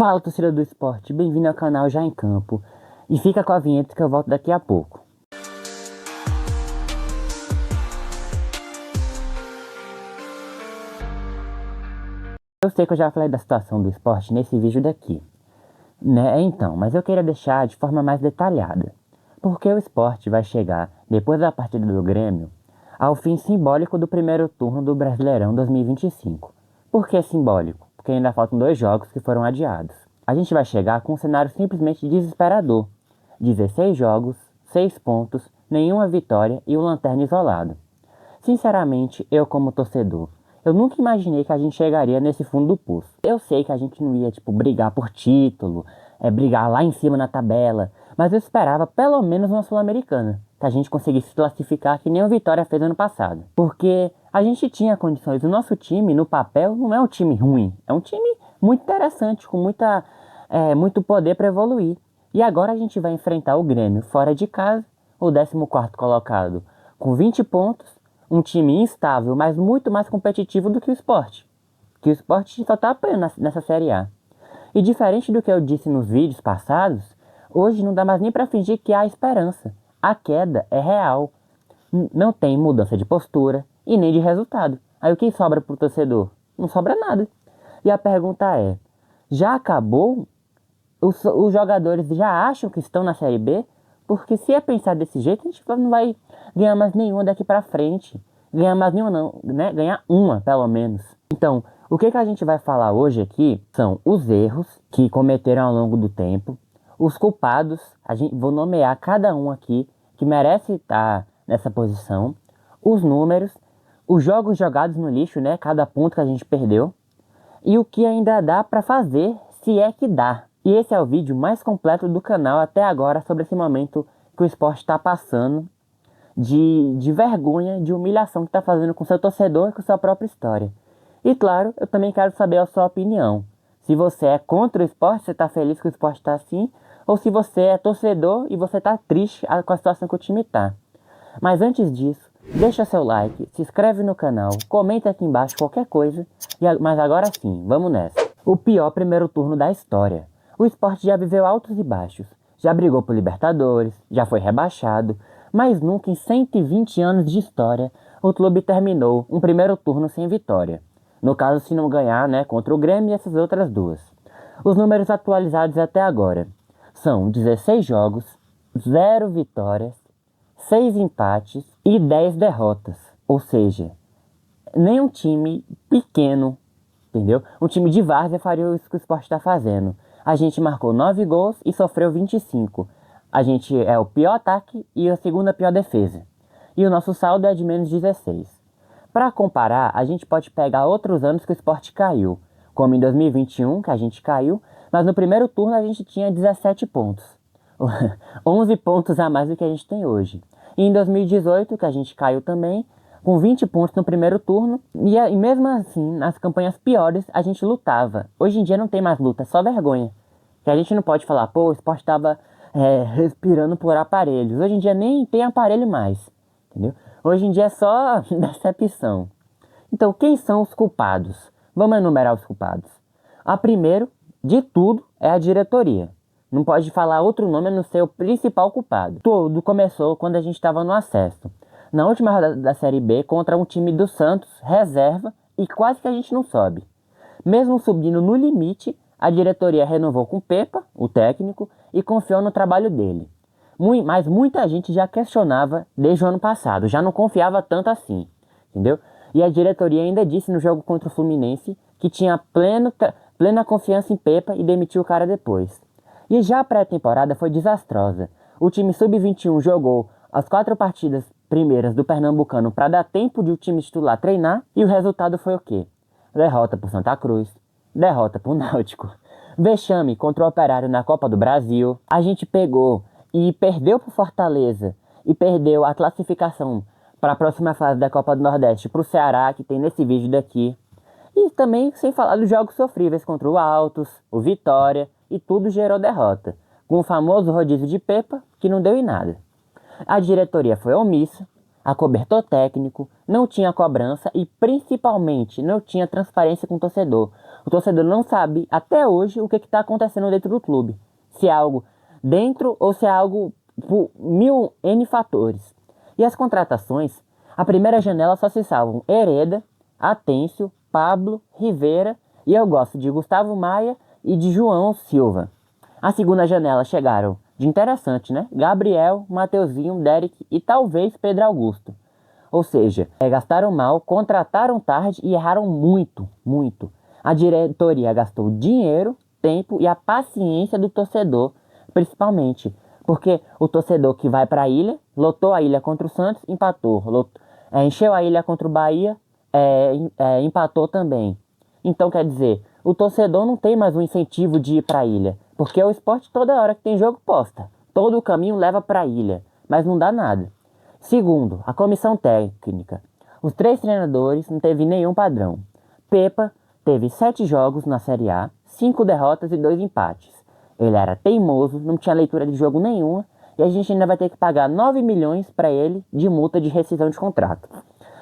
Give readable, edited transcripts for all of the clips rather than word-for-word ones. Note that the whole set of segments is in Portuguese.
Fala, torcida do esporte, bem-vindo ao canal Já em Campo. E fica com a vinheta que eu volto daqui a pouco. Eu sei que eu já falei da situação do esporte nesse vídeo daqui, né? Então, mas eu queria deixar de forma mais detalhada. Porque o esporte vai chegar, depois da partida do Grêmio, ao fim simbólico do primeiro turno do Brasileirão 2025. Por que simbólico? Porque ainda faltam 2 jogos que foram adiados. A gente vai chegar com um cenário simplesmente desesperador. 16 jogos, 6 pontos, nenhuma vitória e um lanterna isolado. Sinceramente, eu como torcedor, eu nunca imaginei que a gente chegaria nesse fundo do poço. Eu sei que a gente não ia, brigar por título, brigar lá em cima na tabela, mas eu esperava pelo menos uma Sul-Americana, que a gente conseguisse se classificar que nem o Vitória fez ano passado. Porque a gente tinha condições, o nosso time no papel não é um time ruim, é um time muito interessante, com muito poder para evoluir. E agora a gente vai enfrentar o Grêmio fora de casa, o 14º colocado, com 20 pontos, um time instável, mas muito mais competitivo do que o Sport. Que o Sport só está apanhando nessa Série A. E diferente do que eu disse nos vídeos passados, hoje não dá mais nem para fingir que há esperança. A queda é real. Não tem mudança de postura e nem de resultado. Aí o que sobra para o torcedor? Não sobra nada. E a pergunta é, já acabou? Os jogadores já acham que estão na Série B? Porque se é pensar desse jeito, a gente não vai ganhar mais nenhuma daqui pra frente. Ganhar mais nenhuma não, né? Ganhar uma, pelo menos. Então, o que a gente vai falar hoje aqui são os erros que cometeram ao longo do tempo, os culpados, vou nomear cada um aqui que merece estar nessa posição, os números, os jogos jogados no lixo, né? Cada ponto que a gente perdeu, e o que ainda dá pra fazer, se é que dá. E esse é o vídeo mais completo do canal até agora sobre esse momento que o esporte está passando de vergonha, de humilhação que está fazendo com seu torcedor e com sua própria história. E claro, eu também quero saber a sua opinião. Se você é contra o esporte, você está feliz que o esporte está assim, ou se você é torcedor e você está triste com a situação que o time está. Mas antes disso, deixa seu like, se inscreve no canal, comenta aqui embaixo qualquer coisa, mas agora sim, vamos nessa. O pior primeiro turno da história. O esporte já viveu altos e baixos, já brigou por Libertadores, já foi rebaixado, mas nunca em 120 anos de história o clube terminou um primeiro turno sem vitória. No caso, se não ganhar, né, contra o Grêmio e essas outras duas. Os números atualizados até agora são 16 jogos, 0 vitórias, 6 empates e 10 derrotas. Ou seja, nem um time pequeno, entendeu? Um time de várzea faria isso que o esporte está fazendo. A gente marcou 9 gols e sofreu 25. A gente é o pior ataque e a segunda pior defesa. E o nosso saldo é de menos 16. Para comparar, a gente pode pegar outros anos que o esporte caiu. Como em 2021, que a gente caiu, mas no primeiro turno a gente tinha 17 pontos. 11 pontos a mais do que a gente tem hoje. E em 2018, que a gente caiu também, com 20 pontos no primeiro turno, e mesmo assim, nas campanhas piores, a gente lutava. Hoje em dia não tem mais luta, é só vergonha. Que a gente não pode falar, pô, o esporte estava respirando por aparelhos. Hoje em dia nem tem aparelho mais, entendeu? Hoje em dia é só decepção. Então, quem são os culpados? Vamos enumerar os culpados. A primeiro de tudo é a diretoria. Não pode falar outro nome a não ser o principal culpado. Tudo começou quando a gente estava no acesso. Na última rodada da Série B, contra um time do Santos, reserva, e quase que a gente não sobe. Mesmo subindo no limite, a diretoria renovou com Pepa, o técnico, e confiou no trabalho dele. Mas muita gente já questionava desde o ano passado, já não confiava tanto assim, entendeu? E a diretoria ainda disse no jogo contra o Fluminense que tinha plena confiança em Pepa e demitiu o cara depois. E já a pré-temporada foi desastrosa. O time sub-21 jogou as 4 partidas primeiras do Pernambucano para dar tempo de o time titular treinar, e o resultado foi o quê? Derrota por Santa Cruz, derrota por Náutico, vexame contra o Operário na Copa do Brasil. A gente pegou e perdeu por Fortaleza e perdeu a classificação para a próxima fase da Copa do Nordeste para o Ceará, que tem nesse vídeo daqui. E também sem falar dos jogos sofríveis contra o Altos, o Vitória, e tudo gerou derrota, com o famoso rodízio de Pepa, que não deu em nada. A diretoria foi omissa, acobertou técnico, não tinha cobrança e principalmente não tinha transparência com o torcedor. O torcedor não sabe até hoje o que está acontecendo dentro do clube. Se é algo dentro ou se é algo por mil N fatores. E as contratações, a primeira janela só se salvam Hereda, Atêncio, Pablo, Rivera e eu gosto de Gustavo Maia e de João Silva. A segunda janela chegaram de interessante, né? Gabriel, Mateuzinho, Derek e talvez Pedro Augusto. Ou seja, gastaram mal, contrataram tarde e erraram muito, muito. A diretoria gastou dinheiro, tempo e a paciência do torcedor, principalmente. Porque o torcedor que vai para a ilha, lotou a ilha contra o Santos, empatou. Encheu a ilha contra o Bahia, empatou também. Então, quer dizer, o torcedor não tem mais o incentivo de ir para a ilha. Porque o Sport, toda hora que tem jogo, posta. Todo o caminho leva para a ilha, mas não dá nada. Segundo, a comissão técnica. Os 3 treinadores não teve nenhum padrão. Pepa teve 7 jogos na Série A, 5 derrotas e 2 empates. Ele era teimoso, não tinha leitura de jogo nenhuma e a gente ainda vai ter que pagar 9 milhões para ele de multa de rescisão de contrato.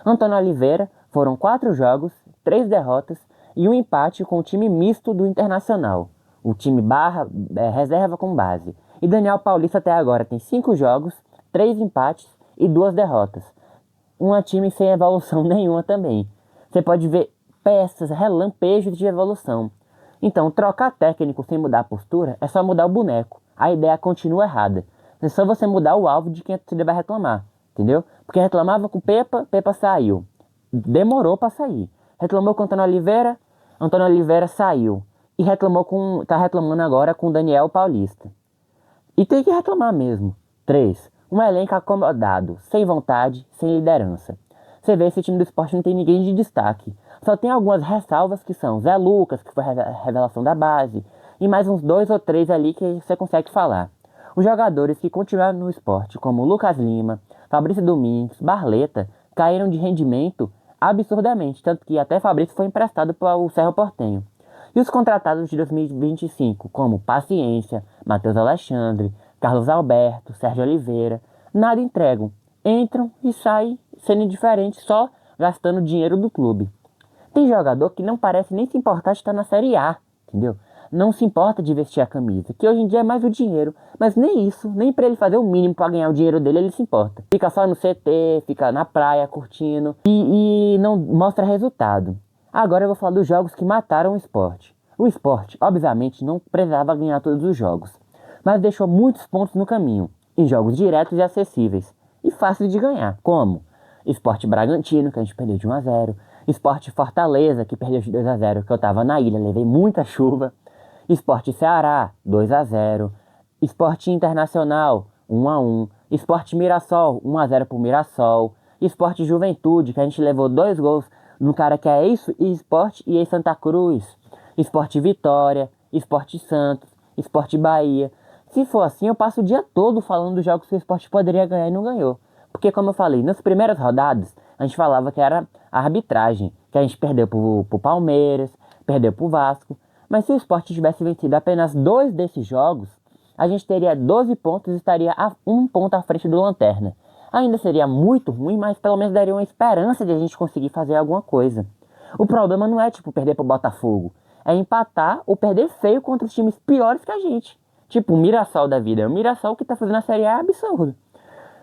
Antônio Oliveira foram 4 jogos, 3 derrotas e um empate com o time misto do Internacional. O time reserva com base. E Daniel Paulista até agora tem 5 jogos, 3 empates e 2 derrotas. Um time sem evolução nenhuma também. Você pode ver peças, relampejos de evolução. Então, trocar técnico sem mudar a postura é só mudar o boneco. A ideia continua errada. É só você mudar o alvo de quem você vai reclamar. Entendeu? Porque reclamava com o Pepa, Pepa saiu. Demorou para sair. Reclamou com o Antônio Oliveira saiu. E tá reclamando agora com o Daniel Paulista. E tem que reclamar mesmo. 3. Um elenco acomodado, sem vontade, sem liderança. Você vê, esse time do Sport não tem ninguém de destaque. Só tem algumas ressalvas que são Zé Lucas, que foi a revelação da base, e mais uns 2 ou 3 ali que você consegue falar. Os jogadores que continuaram no Sport, como Lucas Lima, Fabrício Domingues, Barleta, caíram de rendimento absurdamente, tanto que até Fabrício foi emprestado para o Cerro Porteño. E os contratados de 2025, como Paciência, Matheus Alexandre, Carlos Alberto, Sérgio Oliveira, nada entregam. Entram e saem sendo indiferentes, só gastando dinheiro do clube. Tem jogador que não parece nem se importar de estar na Série A, entendeu? Não se importa de vestir a camisa, que hoje em dia é mais o dinheiro. Mas nem isso, nem pra ele fazer o mínimo pra ganhar o dinheiro dele, ele se importa. Fica só no CT, fica na praia, curtindo e não mostra resultado. Agora eu vou falar dos jogos que mataram o Sport. O Sport, obviamente, não precisava ganhar todos os jogos, mas deixou muitos pontos no caminho, em jogos diretos e acessíveis, e fáceis de ganhar, como Sport Bragantino, que a gente perdeu de 1-0, Sport Fortaleza, que perdeu de 2-0, que eu tava na ilha, levei muita chuva, Sport Ceará, 2-0, Sport Internacional, 1-1, Sport Mirassol, 1-0 pro Mirassol, Sport Juventude, que a gente levou 2 gols no cara que é ex-Sport e ex-Santa Cruz, Sport Vitória, Sport Santos, Sport Bahia. Se for assim, eu passo o dia todo falando dos jogos que o Sport poderia ganhar e não ganhou. Porque, como eu falei, nas primeiras rodadas, a gente falava que era a arbitragem, que a gente perdeu pro Palmeiras, perdeu pro Vasco. Mas se o Sport tivesse vencido apenas 2 desses jogos, a gente teria 12 pontos e estaria a 1 ponto à frente do Lanterna. Ainda seria muito ruim, mas pelo menos daria uma esperança de a gente conseguir fazer alguma coisa. O problema não é, perder pro Botafogo. É empatar ou perder feio contra os times piores que a gente. Tipo o Mirassol da vida. O Mirassol que tá fazendo a Série A é absurdo.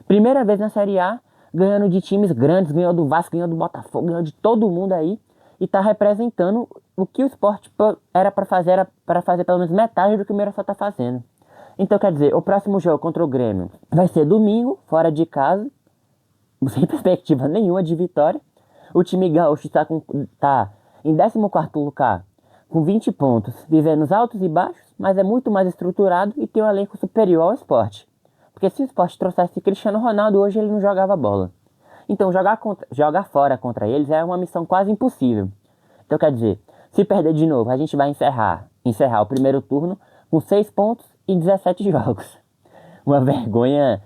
Primeira vez na Série A, ganhando de times grandes, ganhou do Vasco, ganhou do Botafogo, ganhou de todo mundo aí. E tá representando o que o Sport era para fazer pelo menos metade do que o Mirassol tá fazendo. Então, quer dizer, o próximo jogo contra o Grêmio vai ser domingo, fora de casa, sem perspectiva nenhuma de vitória. O time gaúcho tá em 14º lugar, com 20 pontos, vivendo os altos e baixos, mas é muito mais estruturado e tem um elenco superior ao Sport. Porque se o Sport trouxesse Cristiano Ronaldo, hoje ele não jogava bola. Então, jogar fora contra eles é uma missão quase impossível. Então, quer dizer, se perder de novo, a gente vai encerrar o primeiro turno com 6 pontos e 17 jogos. Uma vergonha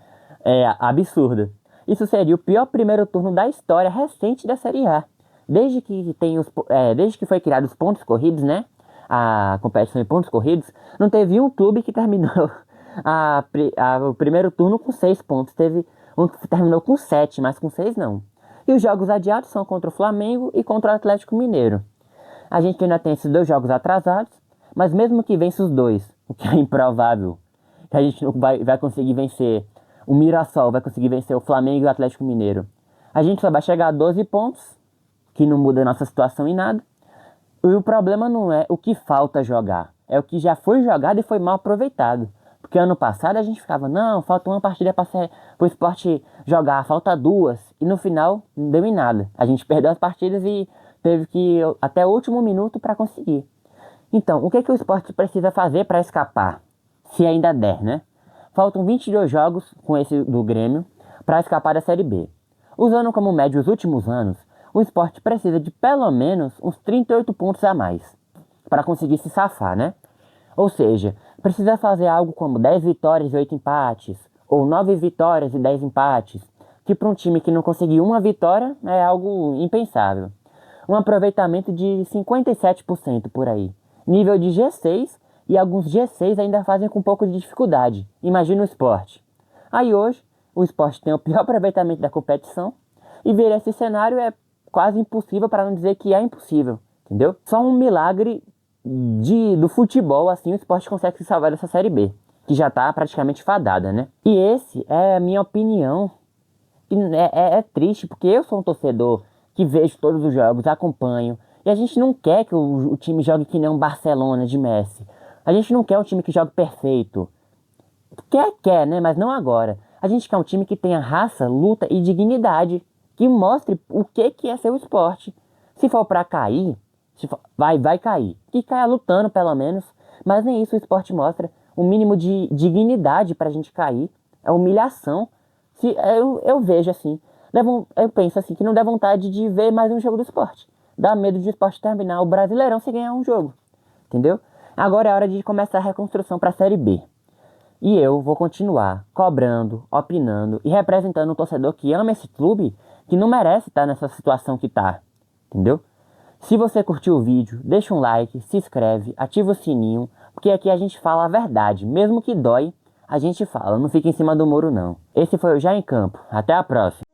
absurda. Isso seria o pior primeiro turno da história recente da Série A. Desde que foi criado os pontos corridos, né? A competição de pontos corridos, não teve um clube que terminou o primeiro turno com 6 pontos. Teve um que terminou com 7, mas com 6 não. E os jogos adiados são contra o Flamengo e contra o Atlético Mineiro. A gente ainda tem esses 2 jogos atrasados, mas mesmo que vença os 2, o que é improvável, que a gente não vai conseguir vencer o Mirassol, vai conseguir vencer o Flamengo e o Atlético Mineiro. A gente só vai chegar a 12 pontos, que não muda a nossa situação em nada. E o problema não é o que falta jogar, é o que já foi jogado e foi mal aproveitado. Porque ano passado a gente ficava, não, falta uma partida para o Sport jogar, falta 2. E no final não deu em nada. A gente perdeu as partidas e teve que ir até o último minuto para conseguir. Então, o que o Sport precisa fazer para escapar? Se ainda der, né? Faltam 22 jogos com esse do Grêmio para escapar da Série B. Usando como média os últimos anos, o Sport precisa de pelo menos uns 38 pontos a mais para conseguir se safar, né? Ou seja, precisa fazer algo como 10 vitórias e 8 empates, ou 9 vitórias e 10 empates, que para um time que não conseguiu uma vitória é algo impensável. Um aproveitamento de 57% por aí. Nível de G6, e alguns G6 ainda fazem com um pouco de dificuldade. Imagina o Sport. Aí hoje, o Sport tem o pior aproveitamento da competição, e ver esse cenário é quase impossível, para não dizer que é impossível, entendeu? Só um milagre do futebol, assim, o Sport consegue se salvar dessa Série B, que já tá praticamente fadada, né? E esse é a minha opinião. É triste, porque eu sou um torcedor que vejo todos os jogos, acompanho, e a gente não quer que o time jogue que nem um Barcelona de Messi. A gente não quer um time que jogue perfeito. Quer, né? Mas não agora. A gente quer um time que tenha raça, luta e dignidade, que mostre o que é ser o esporte. Se for pra cair, vai cair. Que caia lutando, pelo menos. Mas nem isso o esporte mostra. O mínimo de dignidade pra gente cair. É humilhação. Eu vejo assim. Eu penso assim, que não dá vontade de ver mais um jogo do esporte. Dá medo de o esporte terminar o Brasileirão sem ganhar um jogo. Entendeu? Agora é hora de começar a reconstrução pra Série B. E eu vou continuar cobrando, opinando e representando um torcedor que ama esse clube, que não merece estar nessa situação que tá, entendeu? Se você curtiu o vídeo, deixa um like, se inscreve, ativa o sininho, porque aqui a gente fala a verdade, mesmo que dói, a gente fala, não fica em cima do muro não. Esse foi o Já em Campo, até a próxima.